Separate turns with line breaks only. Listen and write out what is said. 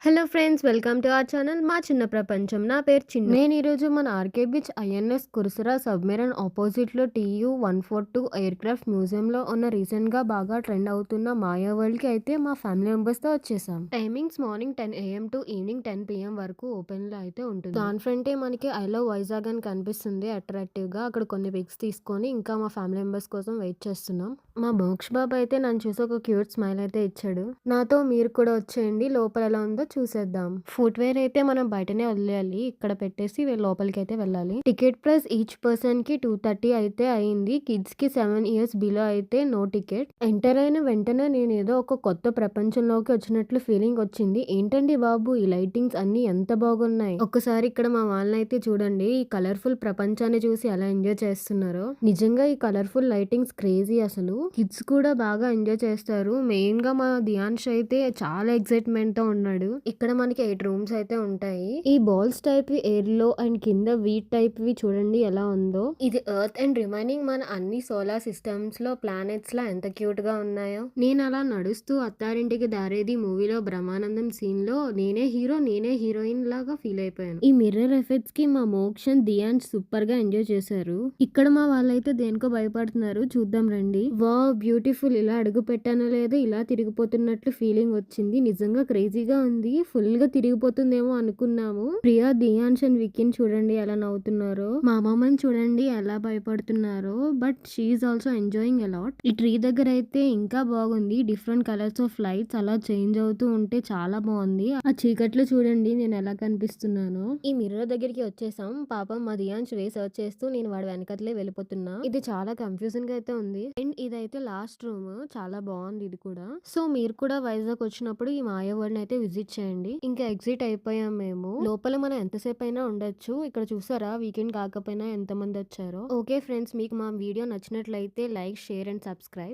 Hello friends, welcome to our channel మా చిన్న ప్రపంచం. నా పేరు చిన్ను. నేను ఈరోజు మన RK beach INS Kursura submarine ఆపోజిట్లో TU-142 ఎయిర్ క్రాఫ్ట్ మ్యూజియంలో ఉన్న రీసెంట్గా బాగా ట్రెండ్ అవుతున్న మాయా వరల్డ్కి అయితే మా ఫ్యామిలీ మెంబర్స్తో వచ్చేసాం. Timings morning 10 AM to evening 10 PM వరకు ఓపెన్లో అయితే ఉంటుంది. దాని ఫ్రంటే మనకి ఐ లవ్ వైజాగ్ అని కనిపిస్తుంది అట్రాక్టివ్గా. అక్కడ కొన్ని పిక్స్ తీసుకొని ఇంకా మా ఫ్యామిలీ మెంబర్స్ కోసం వెయిట్ చేస్తున్నాం. మా మోక్ష్ బాబు అయితే నన్ను చూసి ఒక క్యూట్ స్మైల్ అయితే ఇచ్చాడు. నాతో మీరు కూడా వచ్చేయండి, లోపల ఎలా ఉందో చూసేద్దాం. ఫుట్వేర్ అయితే మనం బయటనే వదిలేయాలి, ఇక్కడ పెట్టేసి లోపలికి అయితే వెళ్ళాలి. టికెట్ ప్రైస్ ఈచ్ పర్సన్ కి 230 అయితే అయింది. కిడ్స్ కి 7 years బిలో అయితే నో టికెట్. ఎంటర్ అయిన వెంటనే నేను ఏదో ఒక కొత్త ప్రపంచంలోకి వచ్చినట్లు ఫీలింగ్ వచ్చింది. ఏంటండి బాబు, ఈ లైటింగ్స్ అన్ని ఎంత బాగున్నాయి. ఒక్కసారి ఇక్కడ మా వాళ్ళని అయితే చూడండి, ఈ కలర్ఫుల్ ప్రపంచాన్ని చూసి ఎలా ఎంజాయ్ చేస్తున్నారో. నిజంగా ఈ కలర్ఫుల్ లైటింగ్స్ క్రేజీ. అసలు కిడ్స్ కూడా బాగా ఎంజాయ్ చేస్తారు. మెయిన్ గా మా దియాన్ష్ అయితే చాలా ఎక్సైట్మెంట్ తో ఉన్నాడు. ఇక్కడ మనకి 8 రూమ్స్ అయితే ఉంటాయి. ఈ బాల్స్ టైప్ ఎయిర్ లో అండ్ కింద వీట్ టైప్ వి చూడండి ఎలా ఉందో. ఇది ఎర్త్ అండ్ రిమైనింగ్ మన అన్ని సోలార్ సిస్టమ్స్ లో ప్లానెట్స్ లా ఎంత క్యూట్ గా ఉన్నాయో. నేను అలా నడుస్తూ అత్తారింటికి దారేది మూవీలో బ్రహ్మానందం సీన్ లో నేనే హీరో నేనే హీరోయిన్ లాగా ఫీల్ అయిపోయాను. ఈ మిర్రర్ ఎఫెక్ట్స్ కి మా మోక్షన్ దియాన్స్ సూపర్ గా ఎంజాయ్ చేశారు. ఇక్కడ మా వాళ్ళైతే దేనికో భయపడుతున్నారు, చూద్దాం రండి. Wow, beautiful. ఇలా అడుగు పెట్టానో లేదో ఇలా తిరిగిపోతున్నట్లు ఫీలింగ్ వచ్చింది. నిజంగా క్రేజీగా ఉంది. ఫుల్ గా తిరిగిపోతుందేమో అనుకున్నాము. ప్రియా, దియాన్స్ అండ్ వికిన్ చూడండి ఎలా నవ్వుతున్నారో. మా అమ్మమ్మని చూడండి ఎలా భయపడుతున్నారో. But she also enjoying a lot. ఈ ట్రీ దగ్గర అయితే ఇంకా బాగుంది. డిఫరెంట్ కలర్స్ ఆఫ్ లైట్స్ అలా చేంజ్ అవుతూ ఉంటే చాలా బాగుంది. ఆ చీకట్లో చూడండి నేను ఎలా కనిపిస్తున్నానో. ఈ మిర్రర్ దగ్గరికి వచ్చేసాం. పాపం మా దియాన్స్ వే సర్చ్ చేస్తూ నేను వాడి వెనకట్లే వెళ్ళిపోతున్నా. ఇది చాలా కన్ఫ్యూజన్ గా అయితే ఉంది. అండ్ ఇదైతే లాస్ట్ రూమ్, చాలా బాగుంది ఇది కూడా. సో మీరు కూడా వైజాగ్ వచ్చినప్పుడు ఈ మాయా వరల్డ్ అయితే విజిట్ చేయండి. ఇంకా ఎగ్జిట్ అయిపోయాం మేము. లోపల మనం ఎంతసేపు అయినా ఉండొచ్చు. ఇక్కడ చూసారా, వీకెండ్ కాకపోయినా ఎంత మంది వచ్చారో. ఓకే ఫ్రెండ్స్, మీకు మా వీడియో నచ్చినట్లయితే లైక్, షేర్ అండ్ సబ్స్క్రైబ్.